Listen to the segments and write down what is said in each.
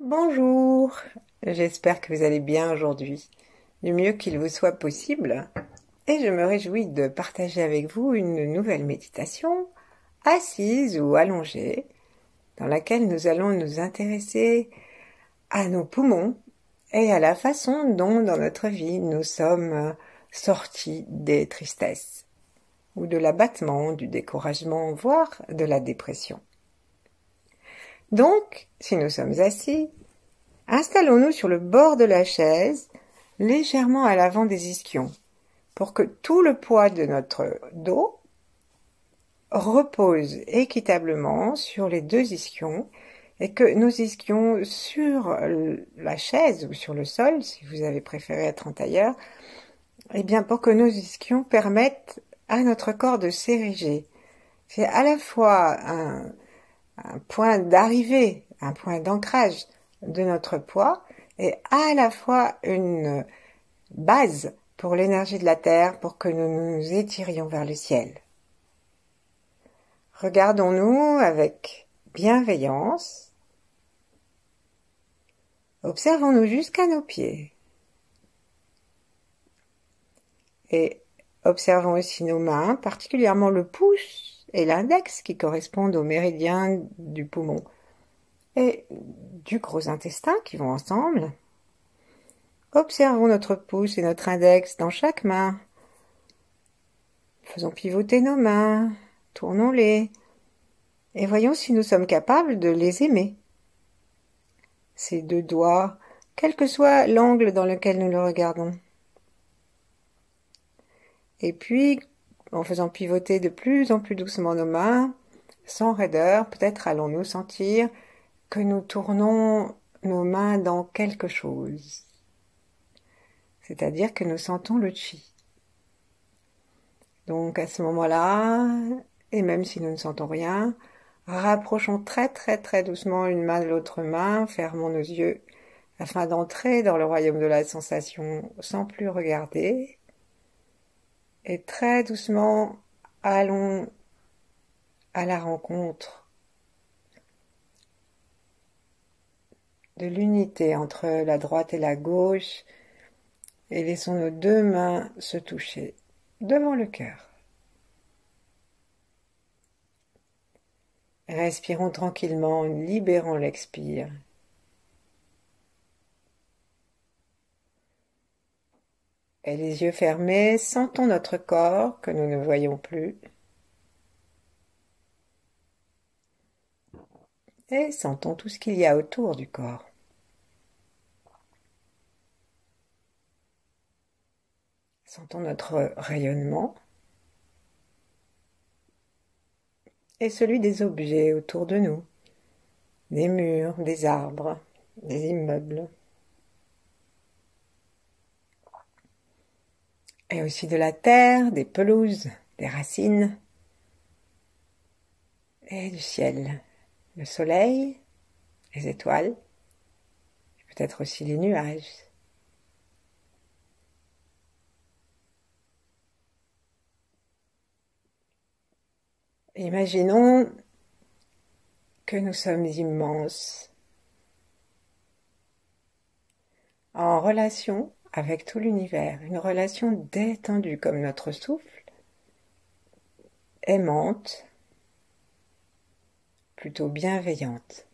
Bonjour, j'espère que vous allez bien aujourd'hui, du mieux qu'il vous soit possible, et je me réjouis de partager avec vous une nouvelle méditation, assise ou allongée, dans laquelle nous allons nous intéresser à nos poumons et à la façon dont dans notre vie nous sommes sortis des tristesses, ou de l'abattement, du découragement, voire de la dépression. Donc, si nous sommes assis, installons-nous sur le bord de la chaise, légèrement à l'avant des ischions, pour que tout le poids de notre dos repose équitablement sur les deux ischions et que nos ischions sur la chaise ou sur le sol, si vous avez préféré être en tailleur, eh bien pour que nos ischions permettent à notre corps de s'ériger. C'est à la fois un point d'arrivée, un point d'ancrage de notre poids et à la fois une base pour l'énergie de la Terre pour que nous nous étirions vers le ciel. Regardons-nous avec bienveillance. Observons-nous jusqu'à nos pieds. Et observons aussi nos mains, particulièrement le pouce et l'index qui correspondent aux méridiens du poumon et du gros intestin qui vont ensemble. Observons notre pouce et notre index dans chaque main. Faisons pivoter nos mains, tournons-les et voyons si nous sommes capables de les aimer. Ces deux doigts, quel que soit l'angle dans lequel nous le regardons. Et puis, en faisant pivoter de plus en plus doucement nos mains, sans raideur, peut-être allons-nous sentir que nous tournons nos mains dans quelque chose. C'est-à-dire que nous sentons le chi. Donc à ce moment-là, et même si nous ne sentons rien, rapprochons très très très doucement une main de l'autre main, fermons nos yeux afin d'entrer dans le royaume de la sensation sans plus regarder. Et très doucement, allons à la rencontre de l'unité entre la droite et la gauche et laissons nos deux mains se toucher devant le cœur. Respirons tranquillement, libérons l'expire. Et les yeux fermés, sentons notre corps que nous ne voyons plus. Et sentons tout ce qu'il y a autour du corps. Sentons notre rayonnement et celui des objets autour de nous, des murs, des arbres, des immeubles. Et aussi de la terre, des pelouses, des racines et du ciel, le soleil, les étoiles, et peut-être aussi les nuages. Imaginons que nous sommes immenses, en relation avec tout l'univers, une relation détendue comme notre souffle, aimante, plutôt bienveillante.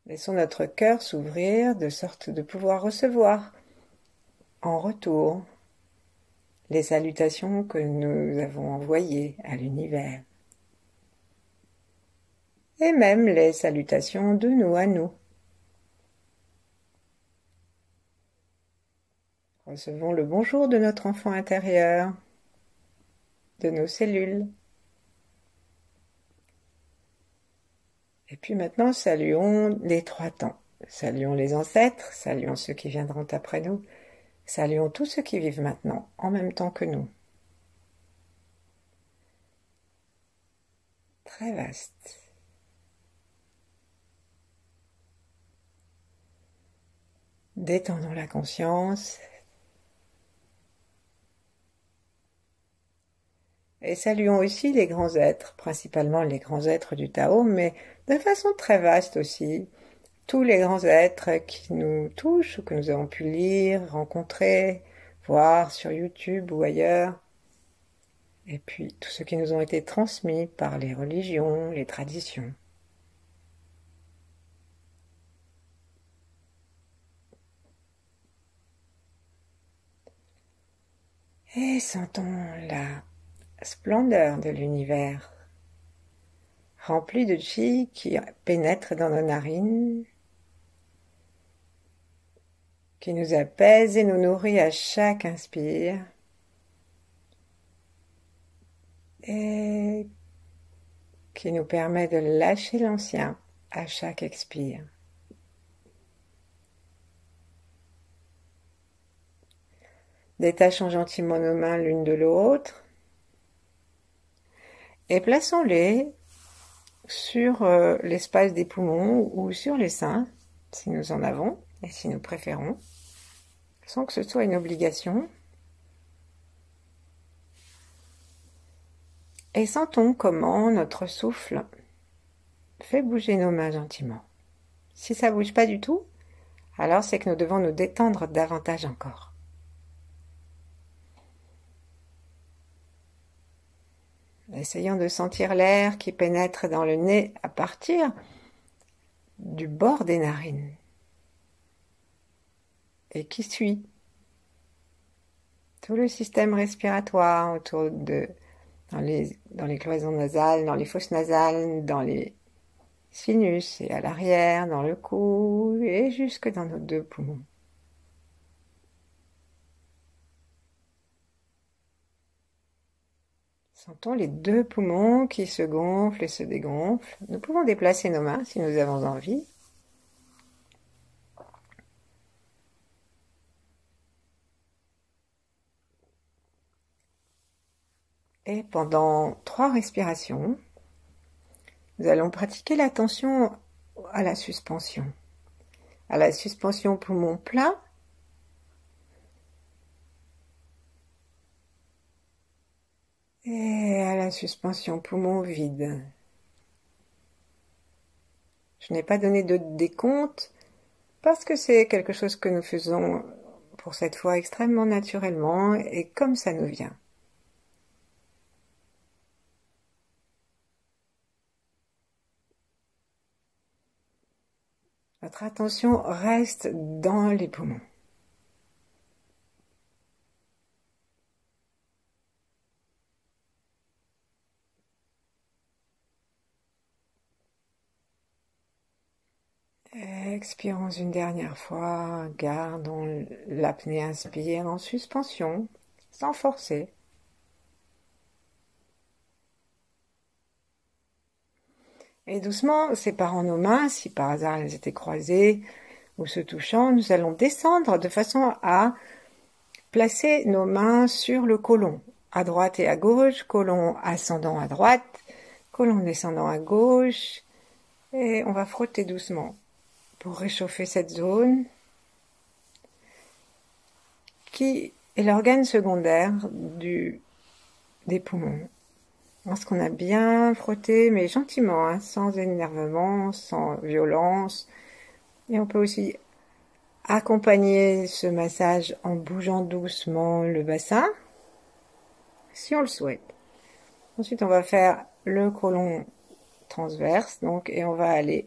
Laissons notre cœur s'ouvrir de sorte de pouvoir recevoir en retour les salutations que nous avons envoyées à l'univers. Et même les salutations de nous à nous. Recevons le bonjour de notre enfant intérieur, de nos cellules. Et puis maintenant, saluons les trois temps. Saluons les ancêtres, saluons ceux qui viendront après nous, saluons tous ceux qui vivent maintenant, en même temps que nous. Très vaste. Détendons la conscience Et saluons aussi les grands êtres, principalement les grands êtres du Tao, mais de façon très vaste aussi. Tous les grands êtres qui nous touchent ou que nous avons pu lire, rencontrer, voir sur YouTube ou ailleurs. Et puis tous ceux qui nous ont été transmis par les religions, les traditions. Et sentons la splendeur de l'univers, rempli de chi qui pénètre dans nos narines, qui nous apaise et nous nourrit à chaque inspire, et qui nous permet de lâcher l'ancien à chaque expire. Détachons gentiment nos mains l'une de l'autre et plaçons-les sur l'espace des poumons ou sur les seins, si nous en avons et si nous préférons, sans que ce soit une obligation. Et sentons comment notre souffle fait bouger nos mains gentiment. Si ça ne bouge pas du tout, alors c'est que nous devons nous détendre davantage encore. Essayons de sentir l'air qui pénètre dans le nez à partir du bord des narines et qui suit tout le système respiratoire autour dans les cloisons nasales, dans les fosses nasales, dans les sinus et à l'arrière, dans le cou et jusque dans nos deux poumons. Sentons les deux poumons qui se gonflent et se dégonflent. Nous pouvons déplacer nos mains si nous avons envie. Et pendant 3 respirations, nous allons pratiquer l'attention à la suspension. À la suspension poumon plein. Et à la suspension poumon vide. Je n'ai pas donné de décompte parce que c'est quelque chose que nous faisons pour cette fois extrêmement naturellement et comme ça nous vient. Votre attention reste dans les poumons. Expirons une dernière fois, gardons l'apnée inspire en suspension, sans forcer. Et doucement, séparant nos mains, si par hasard elles étaient croisées ou se touchant, nous allons descendre de façon à placer nos mains sur le côlon, à droite et à gauche, côlon ascendant à droite, côlon descendant à gauche, et on va frotter doucement pour réchauffer cette zone qui est l'organe secondaire des poumons. Lorsqu'on a bien frotté, mais gentiment, hein, sans énervement, sans violence, et on peut aussi accompagner ce massage en bougeant doucement le bassin, si on le souhaite. Ensuite, on va faire le côlon transverse, donc, et on va aller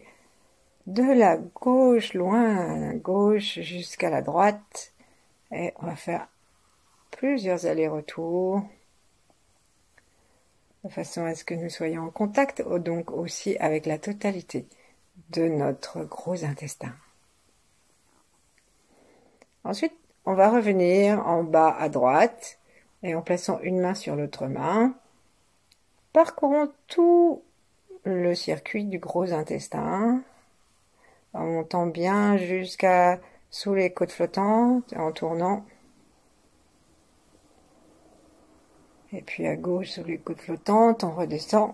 de la gauche, loin à gauche, jusqu'à la droite. Et on va faire plusieurs allers-retours, de façon à ce que nous soyons en contact, donc aussi avec la totalité de notre gros intestin. Ensuite, on va revenir en bas à droite, et en plaçant une main sur l'autre main, parcourons tout le circuit du gros intestin, en montant bien jusqu'à sous les côtes flottantes, en tournant. Et puis à gauche, sous les côtes flottantes, on redescend.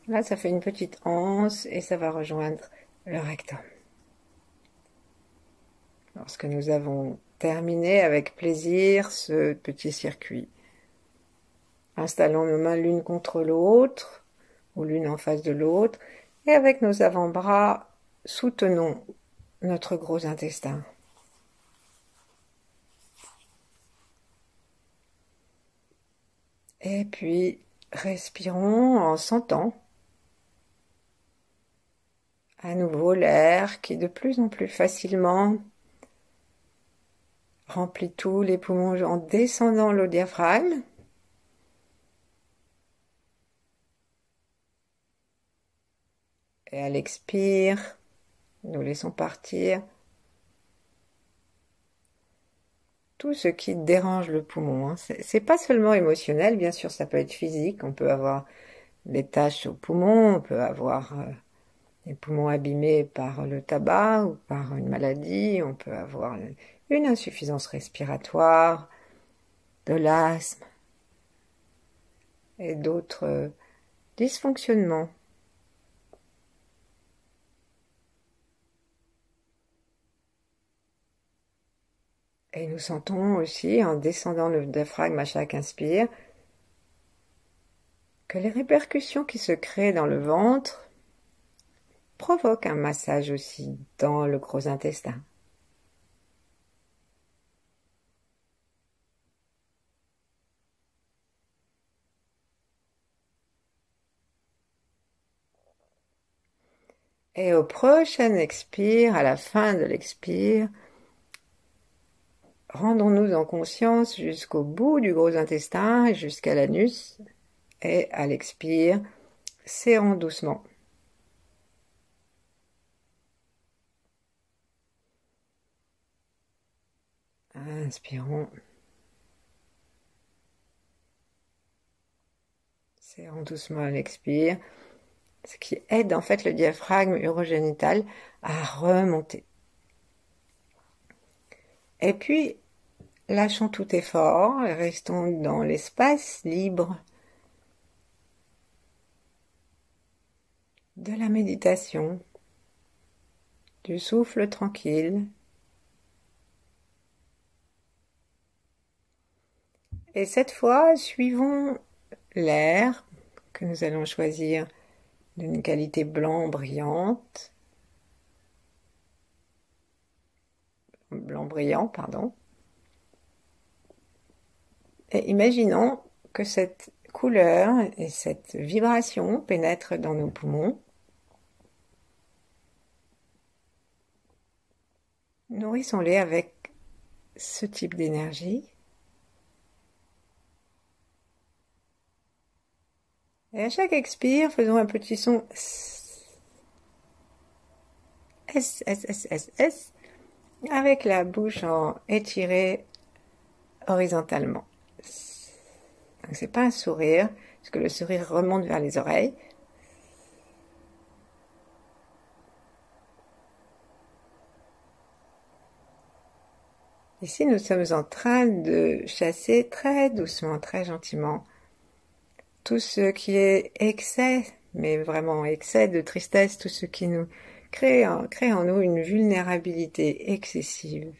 Là, ça fait une petite anse et ça va rejoindre le rectum. Lorsque nous avons terminé avec plaisir ce petit circuit, Installons nos mains l'une contre l'autre, ou l'une en face de l'autre, et avec nos avant-bras, soutenons notre gros intestin. Et puis, respirons en sentant à nouveau l'air qui de plus en plus facilement remplit tous les poumons en descendant le diaphragme. Et à l'expire, nous laissons partir tout ce qui dérange le poumon. C'est pas seulement émotionnel, bien sûr, ça peut être physique. On peut avoir des taches au poumon, on peut avoir les poumons abîmés par le tabac ou par une maladie, on peut avoir une insuffisance respiratoire, de l'asthme et d'autres dysfonctionnements. Et nous sentons aussi, en descendant le diaphragme à chaque inspire, que les répercussions qui se créent dans le ventre provoquent un massage aussi dans le gros intestin. Et au prochain expire, à la fin de l'expire, rendons-nous en conscience jusqu'au bout du gros intestin, jusqu'à l'anus, et à l'expire, serrons doucement. Inspirons. Serrons doucement à l'expire, ce qui aide en fait le diaphragme urogénital à remonter. Et puis, lâchons tout effort et restons dans l'espace libre de la méditation, du souffle tranquille. Et cette fois, suivons l'air que nous allons choisir d'une qualité blanc brillante. Blanc brillant, pardon. Et imaginons que cette couleur et cette vibration pénètrent dans nos poumons. Nourrissons-les avec ce type d'énergie. Et à chaque expire, faisons un petit son S, S, S, S, S, S, avec la bouche étirée horizontalement. C'est pas un sourire, parce que le sourire remonte vers les oreilles. Ici, nous sommes en train de chasser très doucement, très gentiment, tout ce qui est excès, mais vraiment excès de tristesse, tout ce qui nous crée en nous une vulnérabilité excessive.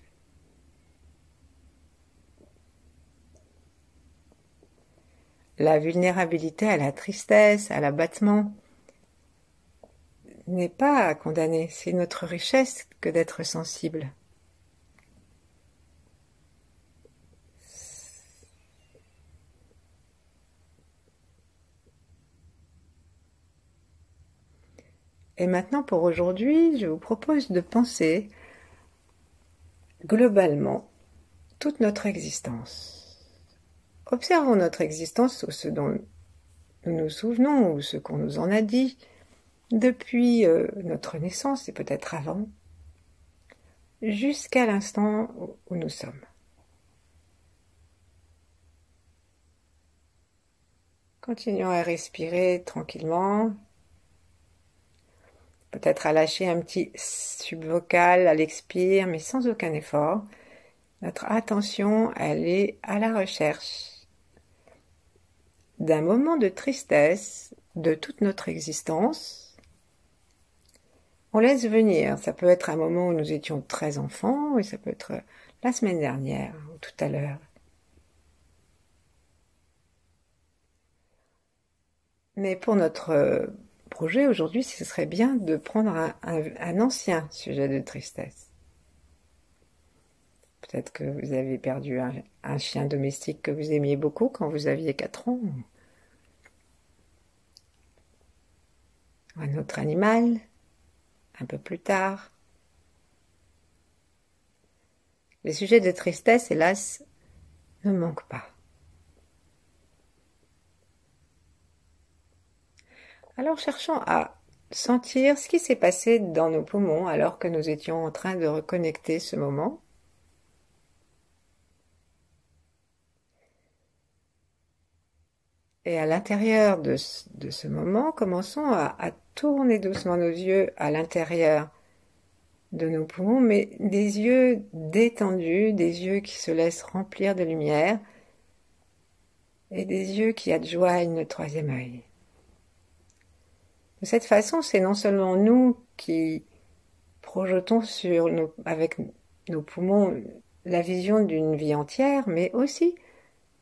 La vulnérabilité à la tristesse, à l'abattement, n'est pas à condamner, c'est notre richesse que d'être sensible. Et maintenant, pour aujourd'hui, je vous propose de penser globalement toute notre existence. Observons notre existence, ou ce dont nous nous souvenons, ou ce qu'on nous en a dit, depuis notre naissance, et peut-être avant, jusqu'à l'instant où nous sommes. Continuons à respirer tranquillement, peut-être à lâcher un petit subvocal à l'expire, mais sans aucun effort. Notre attention, elle est à la recherche d'un moment de tristesse de toute notre existence. On laisse venir, ça peut être un moment où nous étions très enfants, et ça peut être la semaine dernière, ou tout à l'heure. Mais pour notre projet aujourd'hui, ce serait bien de prendre un ancien sujet de tristesse. Peut-être que vous avez perdu un chien domestique que vous aimiez beaucoup quand vous aviez 4 ans. Ou un autre animal, un peu plus tard. Les sujets de tristesse, hélas, ne manquent pas. Alors cherchons à sentir ce qui s'est passé dans nos poumons alors que nous étions en train de reconnecter ce moment. Et à l'intérieur de ce moment, commençons à tourner doucement nos yeux à l'intérieur de nos poumons, mais des yeux détendus, des yeux qui se laissent remplir de lumière et des yeux qui adjoignent le troisième œil. De cette façon, c'est non seulement nous qui projetons avec nos poumons la vision d'une vie entière, mais aussi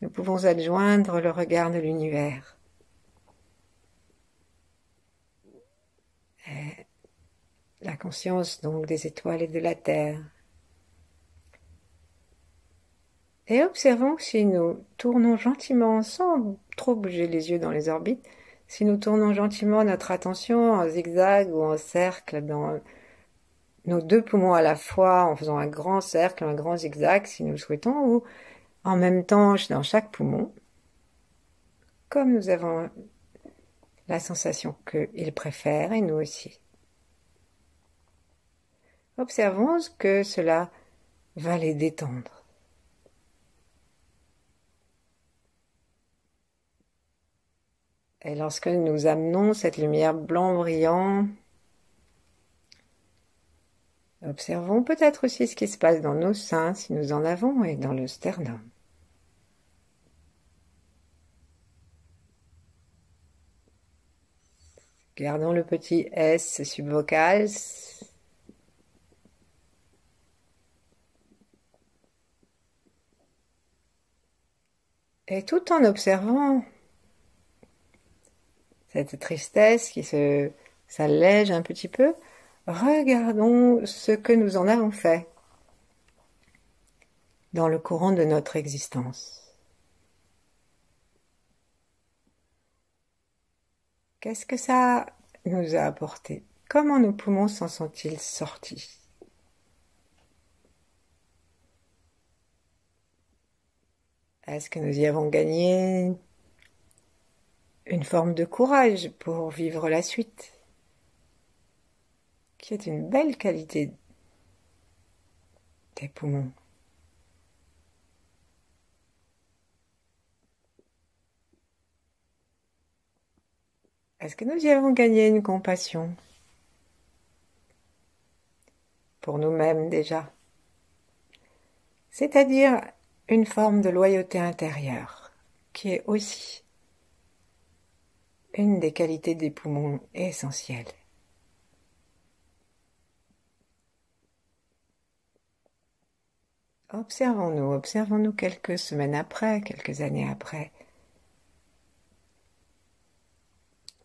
nous pouvons adjoindre le regard de l'univers. La conscience donc des étoiles et de la terre. Et observons que si nous tournons gentiment, sans trop bouger les yeux dans les orbites, si nous tournons gentiment notre attention en zigzag ou en cercle dans nos deux poumons à la fois, en faisant un grand cercle, un grand zigzag si nous le souhaitons, ou en même temps dans chaque poumon, comme nous avons la sensation qu'ils préfèrent et nous aussi. Observons que cela va les détendre. Et lorsque nous amenons cette lumière blanc brillant, observons peut-être aussi ce qui se passe dans nos seins, si nous en avons, et dans le sternum. Gardons le petit S subvocal. Et tout en observant cette tristesse qui s'allège un petit peu, regardons ce que nous en avons fait dans le courant de notre existence. Qu'est-ce que ça nous a apporté? Comment nos poumons s'en sont-ils sortis? Est-ce que nous y avons gagné une forme de courage pour vivre la suite, qui est une belle qualité des poumons? Est-ce que nous y avons gagné une compassion pour nous-mêmes déjà? C'est-à-dire une forme de loyauté intérieure, qui est aussi une des qualités des poumons essentielles. Observons-nous quelques semaines après, quelques années après.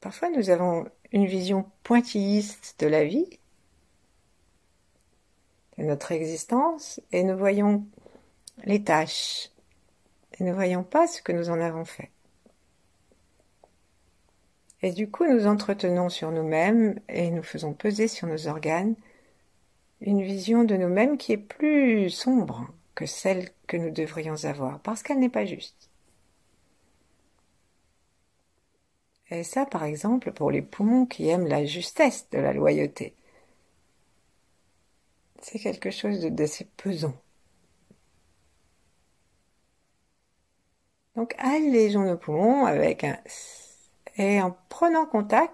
Parfois nous avons une vision pointilliste de la vie, de notre existence, et nous voyons les tâches, et ne voyons pas ce que nous en avons fait. Et du coup, nous entretenons sur nous-mêmes et nous faisons peser sur nos organes une vision de nous-mêmes qui est plus sombre que celle que nous devrions avoir, parce qu'elle n'est pas juste. Et ça, par exemple, pour les poumons qui aiment la justesse de la loyauté, c'est quelque chose d'assez pesant. Donc, allégeons nos poumons et en prenant contact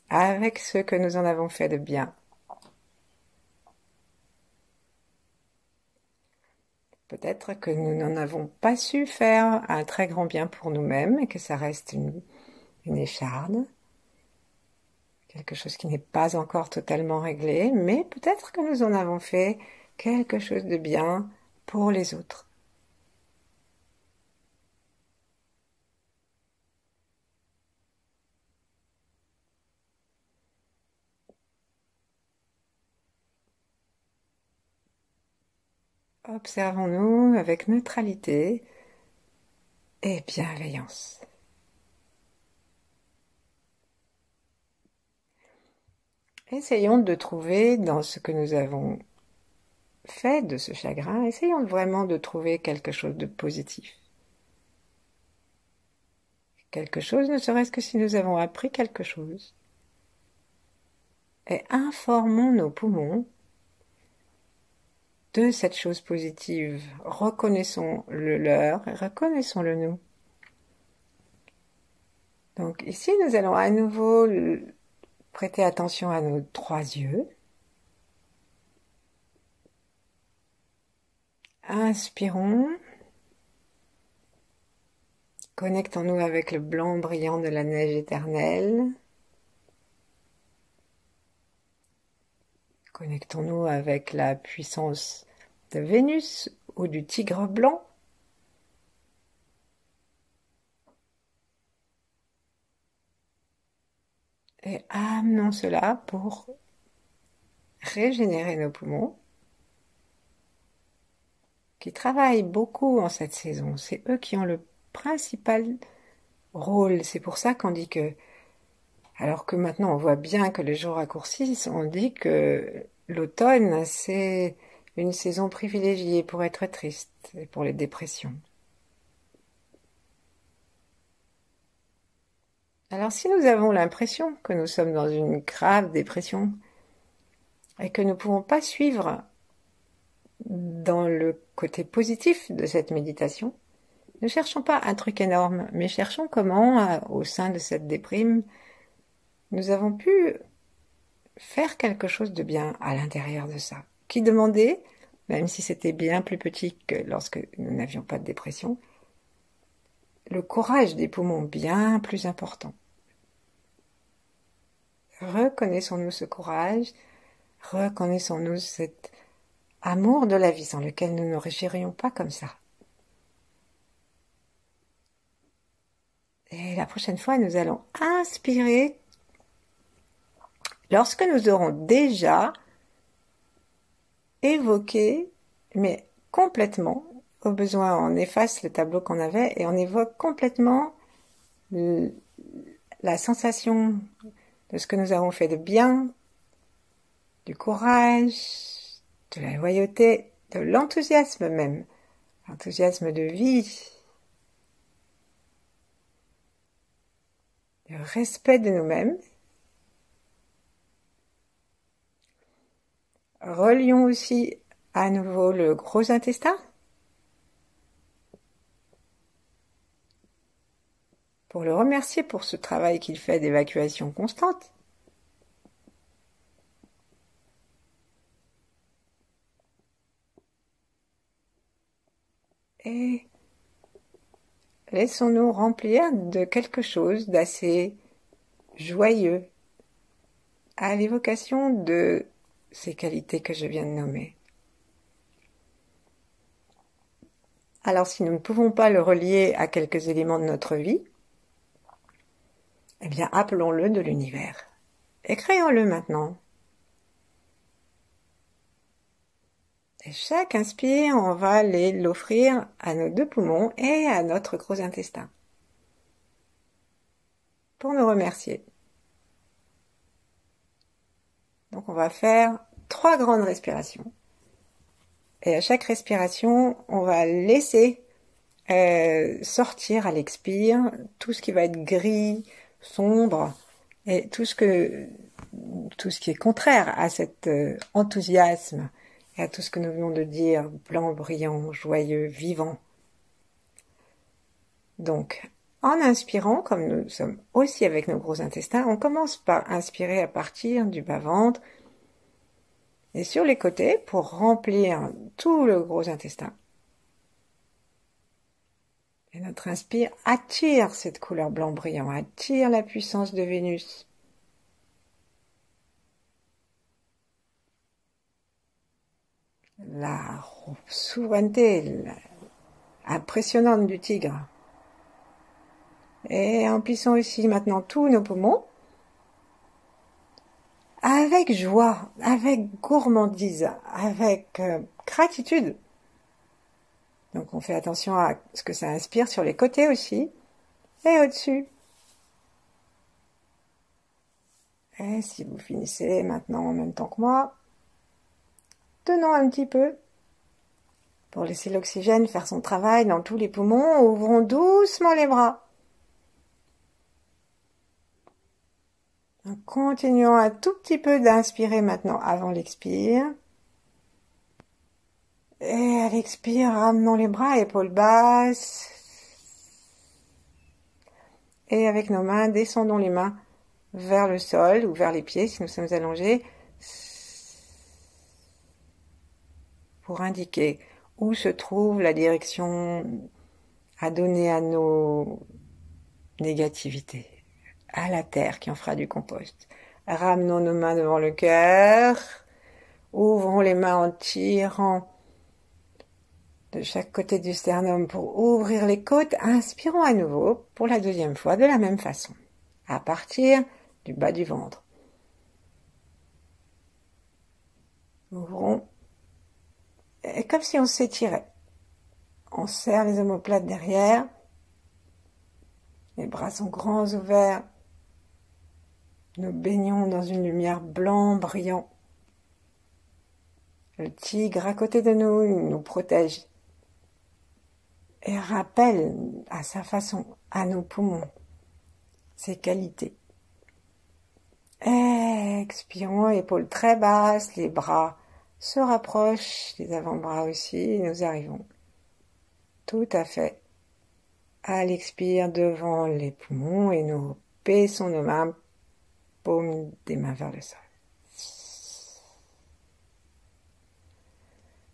avec ce que nous en avons fait de bien. Peut-être que nous n'en avons pas su faire un très grand bien pour nous-mêmes et que ça reste une écharde, quelque chose qui n'est pas encore totalement réglé, mais peut-être que nous en avons fait quelque chose de bien pour les autres. Observons-nous avec neutralité et bienveillance. Essayons de trouver dans ce que nous avons fait de ce chagrin, essayons vraiment de trouver quelque chose de positif. Quelque chose, ne serait-ce que si nous avons appris quelque chose. Et informons nos poumons de cette chose positive. Reconnaissons le leur et reconnaissons-le nous. Donc ici, nous allons à nouveau prêter attention à nos 3 yeux. Inspirons. Connectons-nous avec le blanc brillant de la neige éternelle. Connectons-nous avec la puissance de Vénus ou du tigre blanc. Et amenons cela pour régénérer nos poumons, qui travaillent beaucoup en cette saison. C'est eux qui ont le principal rôle. C'est pour ça qu'on dit que, alors que maintenant on voit bien que les jours raccourcissent, on dit que l'automne, c'est une saison privilégiée pour être triste et pour les dépressions. Alors si nous avons l'impression que nous sommes dans une grave dépression et que nous ne pouvons pas suivre dans le côté positif de cette méditation, ne cherchons pas un truc énorme, mais cherchons comment, au sein de cette déprime, nous avons pu faire quelque chose de bien à l'intérieur de ça, qui demandait, même si c'était bien plus petit que lorsque nous n'avions pas de dépression, le courage des poumons bien plus important. Reconnaissons-nous ce courage, reconnaissons-nous cet amour de la vie sans lequel nous ne réagirions pas comme ça. Et la prochaine fois, nous allons inspirer lorsque nous aurons déjà évoqué, mais complètement, au besoin on efface le tableau qu'on avait et on évoque complètement la sensation de ce que nous avons fait de bien, du courage, de la loyauté, de l'enthousiasme même, l'enthousiasme de vie, le respect de nous-mêmes. Relions aussi à nouveau le gros intestin pour le remercier pour ce travail qu'il fait d'évacuation constante. Et laissons-nous remplir de quelque chose d'assez joyeux à l'évocation de ces qualités que je viens de nommer. Alors si nous ne pouvons pas le relier à quelques éléments de notre vie, eh bien appelons-le de l'univers et créons-le maintenant. Et chaque inspire, on va l'offrir à nos 2 poumons et à notre gros intestin pour nous remercier. Donc on va faire 3 grandes respirations. Et à chaque respiration, on va laisser sortir à l'expire tout ce qui va être gris, sombre, et tout ce qui est contraire à cet enthousiasme et à tout ce que nous venons de dire, blanc, brillant, joyeux, vivant. Donc, en inspirant, comme nous sommes aussi avec nos gros intestins, on commence par inspirer à partir du bas-ventre et sur les côtés pour remplir tout le gros intestin. Et notre inspire attire cette couleur blanc brillant, attire la puissance de Vénus. La souveraineté impressionnante du tigre. Et emplissons aussi maintenant tous nos poumons avec joie, avec gourmandise, avec gratitude Donc on fait attention à ce que ça inspire sur les côtés aussi et au-dessus. Et si vous finissez maintenant en même temps que moi, tenons un petit peu pour laisser l'oxygène faire son travail dans tous les poumons. Ouvrons doucement les bras. Continuons un tout petit peu d'inspirer maintenant avant l'expire. Et à l'expire, ramenons les bras, épaules basses. Et avec nos mains, descendons les mains vers le sol ou vers les pieds si nous sommes allongés pour indiquer où se trouve la direction à donner à nos négativités, à la terre qui en fera du compost. Ramenons nos mains devant le cœur, ouvrons les mains en tirant de chaque côté du sternum pour ouvrir les côtes. Inspirons à nouveau pour la deuxième fois de la même façon, à partir du bas du ventre. Ouvrons, et comme si on s'étirait. On serre les omoplates derrière, les bras sont grands ouverts, nous baignons dans une lumière blanc brillant. Le tigre à côté de nous nous protège et rappelle à sa façon, à nos poumons, ses qualités. Expirons, épaules très basses, les bras se rapprochent, les avant-bras aussi, et nous arrivons tout à fait à l'expire devant les poumons et nous baissons nos mains, paumes des mains vers le sol.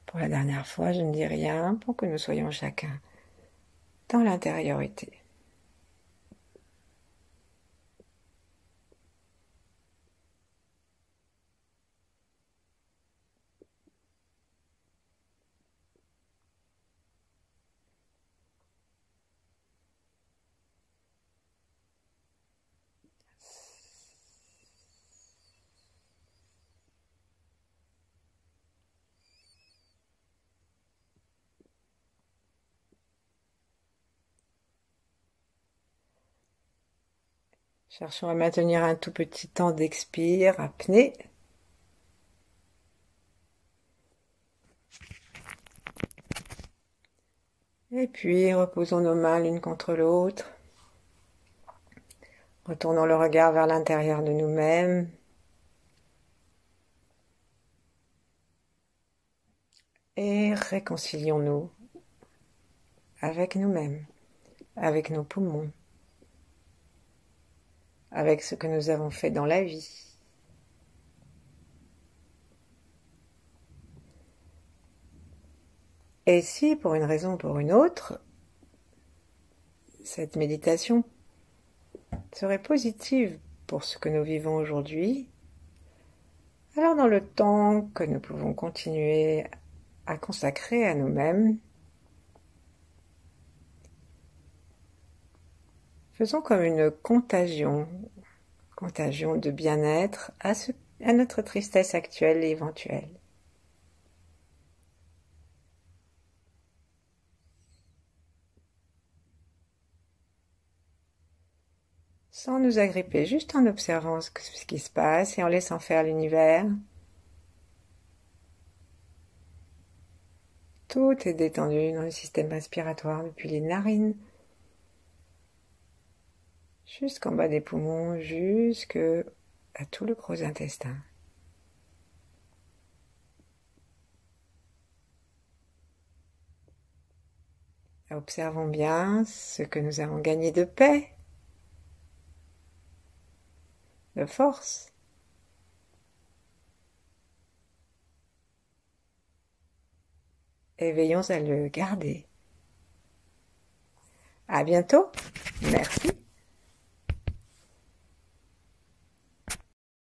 Pour la dernière fois, je ne dis rien pour que nous soyons chacun dans l'intériorité. Cherchons à maintenir un tout petit temps d'expire, apnée. Et puis, reposons nos mains l'une contre l'autre. Retournons le regard vers l'intérieur de nous-mêmes. Et réconcilions-nous avec nous-mêmes, avec nos poumons, avec ce que nous avons fait dans la vie. Et si, pour une raison ou pour une autre, cette méditation serait positive pour ce que nous vivons aujourd'hui, alors dans le temps que nous pouvons continuer à consacrer à nous-mêmes, faisons comme une contagion de bien-être à notre tristesse actuelle et éventuelle. Sans nous agripper, juste en observant ce qui se passe et en laissant faire l'univers. Tout est détendu dans le système respiratoire depuis les narines jusqu'en bas des poumons, jusqu'à tout le gros intestin. Observons bien ce que nous avons gagné de paix, de force. Et veillons à le garder. À bientôt. Merci.